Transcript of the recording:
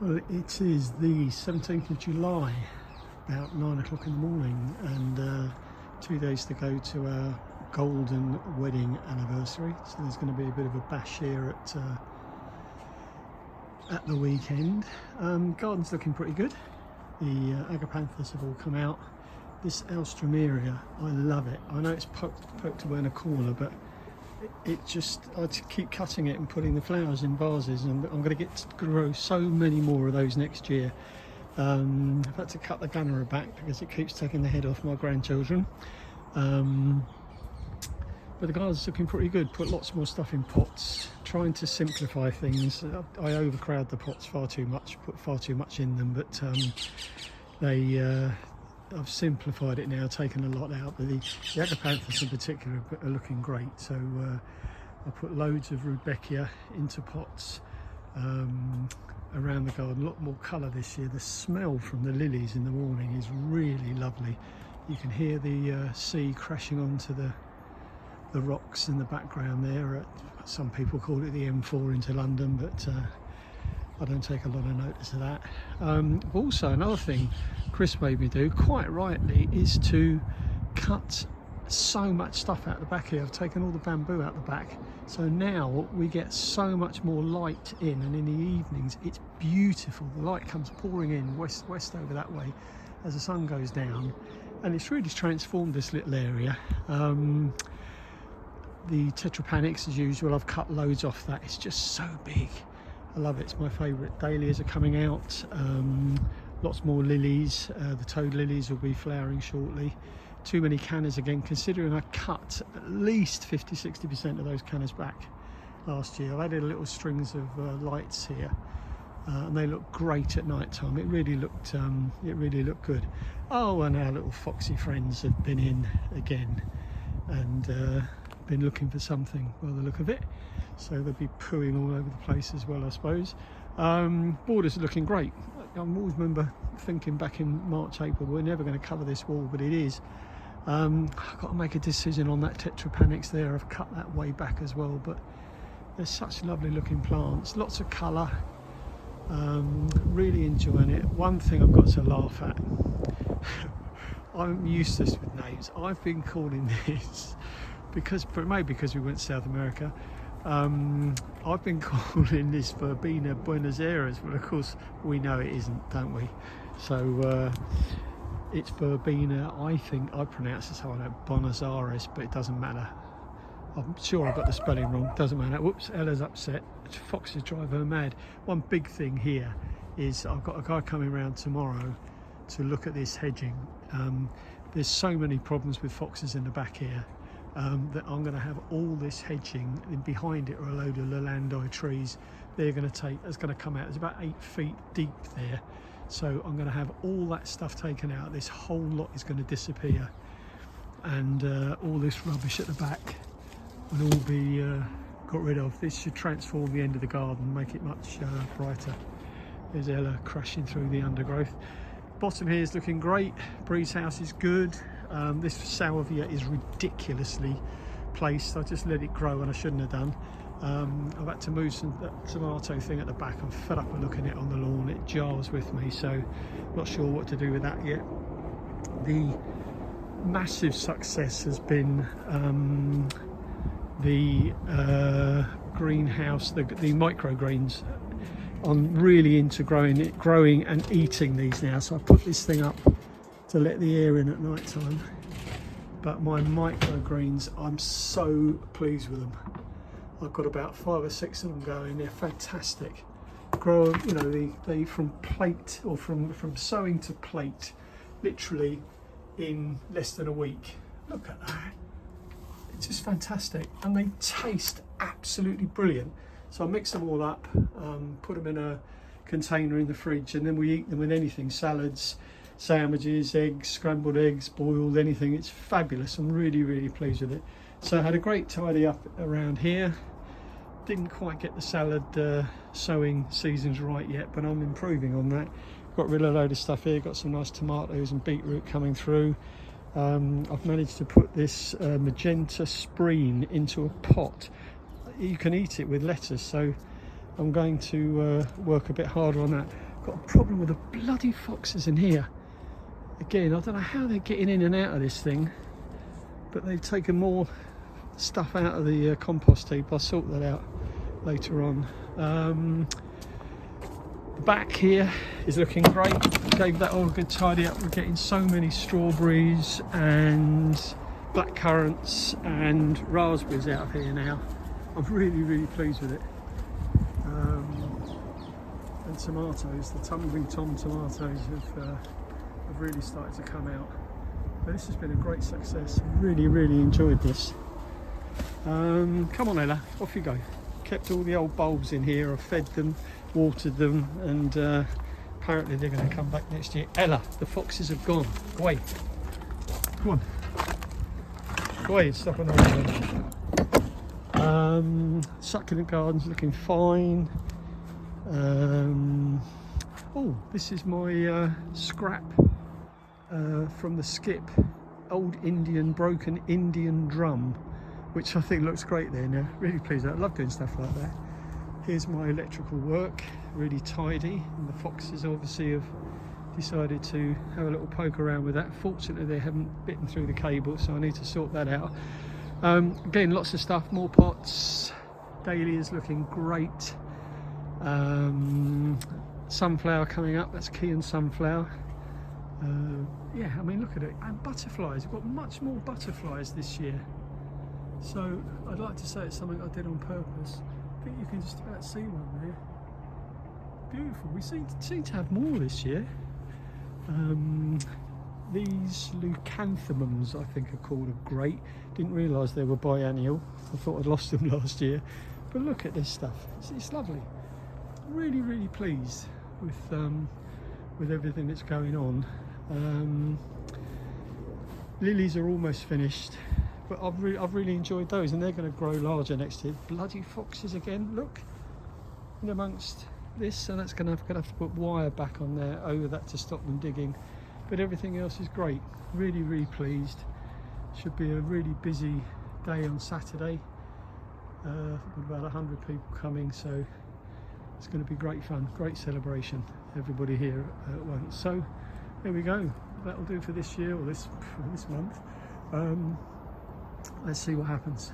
Well, it is the 17th of July, about 9 o'clock in the morning, and 2 days to go to our golden wedding anniversary. So there's going to be a bit of a bash here at the weekend. Garden's looking pretty good. The agapanthus have all come out. This alstroemeria, I love it. I know it's poked away in a corner, but I just keep cutting it and putting the flowers in vases, and I'm going to get to grow so many more of those next year. I've had to cut the gunnerer back because it keeps taking the head off my grandchildren. But the garden's looking pretty good. Put lots more stuff in pots, trying to simplify things. I overcrowd the pots far too much, put far too much in them, but I've simplified it now, taken a lot out, but the agapanthus in particular are looking great. So I put loads of rudbeckia into pots around the garden. A lot more colour this year. The smell from the lilies in the morning is really lovely. You can hear the sea crashing onto the rocks in the background there. Some people call it the M4 into London, but I don't take a lot of notice of that. Also, another thing Chris made me do, quite rightly, is to cut so much stuff out the back here. I've taken all the bamboo out the back, so now we get so much more light in, and in the evenings it's beautiful. The light comes pouring in west over that way as the sun goes down, and it's really transformed this little area. The tetrapanics, as usual, I've cut loads off that. It's just so big. I love it. It's my favourite. Dahlias are coming out. Lots more lilies. The toad lilies will be flowering shortly. Too many cannas again, considering I cut at least 50-60% of those cannas back last year. I've added little strings of lights here, and they look great at night time. It really looked good. Oh, and our little foxy friends have been in again, and been looking for something by the look of it, so they'll be pooing all over the place as well, I suppose. Borders are looking great. I always remember thinking back in March, April, we're never going to cover this wall, but it is. I've got to make a decision on that tetrapanics there. I've cut that way back as well, but they're such lovely looking plants, lots of colour. Really enjoying it. One thing I've got to laugh at, I'm useless with names. I've been calling this, maybe because we went to South America, I've been calling this Verbena Buenos Aires, but of course we know it isn't, don't we? So it's Verbena, I think I pronounce it so, I know, Buenos Aires, but it doesn't matter. I'm sure I got the spelling wrong, doesn't matter. Whoops, Ella's upset. Foxes drive her mad. One big thing here is I've got a guy coming around tomorrow to look at this hedging. There's so many problems with foxes in the back here. That I'm going to have all this hedging, and behind it are a load of Lowlandi trees. It's going to come out. It's about 8 feet deep there, so I'm going to have all that stuff taken out. This whole lot is going to disappear, and all this rubbish at the back will all be got rid of. This should transform the end of the garden, make it much brighter. There's Ella crashing through the undergrowth. Bottom here is looking great. Bree's house is good. This salvia is ridiculously placed. I just let it grow and I shouldn't have done. I've had to move that tomato thing at the back. I'm fed up with looking at it on the lawn. It jars with me, so not sure what to do with that yet. The massive success has been the greenhouse, the microgreens. I'm really into growing and eating these now. So I put this thing up to let the air in at night time, but my microgreens, I'm so pleased with them. I've got about 5 or 6 of them going. They're fantastic. Grow, you know, they from plate, or from sowing to plate, literally in less than a week. Look at that. It's just fantastic, and they taste absolutely brilliant. So I mix them all up, put them in a container in the fridge, and then we eat them with anything: salads, sandwiches, eggs, scrambled eggs, boiled, anything. It's fabulous. I'm really pleased with it. So I had a great tidy up around here. Didn't quite get the salad sowing seasons right yet, but I'm improving on that. Got rid of a load of stuff here. Got some nice tomatoes and beetroot coming through. I've managed to put this magenta spreen into a pot. You can eat it with lettuce, so I'm going to work a bit harder on that. got a problem with the bloody foxes in here. Again, I don't know how they're getting in and out of this thing, but they've taken more stuff out of the compost heap. I'll sort that out later on. The back here is looking great. Gave that all a good tidy up. We're getting so many strawberries and black currants and raspberries out of here now. I'm really pleased with it. And tomatoes, the Tumbling Tom tomatoes have really started to come out. But this has been a great success. Really enjoyed this. Come on, Ella, off you go. Kept all the old bulbs in here. I've fed them, watered them, and apparently they're going to come back next year. Ella, the foxes have gone. Go away. Come on. Go away, stop on the way. Succulent garden's looking fine. Oh, this is my scrap from the skip. Old broken Indian drum, which I think looks great there now. Really pleased with that. I love doing stuff like that. Here's my electrical work, really tidy, and the foxes obviously have decided to have a little poke around with that. Fortunately they haven't bitten through the cable, so I need to sort that out. Again, lots of stuff, more pots. Dahlia's looking great. Sunflower coming up, that's Kean sunflower. Yeah, I mean, look at it. And butterflies, we've got much more butterflies this year. So I'd like to say it's something I did on purpose. I think you can just about see one there. Beautiful. We seem to have more this year. These leucanthemums, I think are called, are great. Didn't realise they were biennial. I thought I'd lost them last year. But look at this stuff. It's lovely. Really pleased with everything that's going on. Lilies are almost finished, but I've really enjoyed those, and they're going to grow larger next year. Bloody foxes again, look, in amongst this, and that's going to have to put wire back on there over that to stop them digging. But everything else is great. Really pleased. Should be a really busy day on Saturday. With about 100 people coming, so it's going to be great fun, great celebration. Everybody here at once. So there we go. That'll do for this year, or this month. Let's see what happens.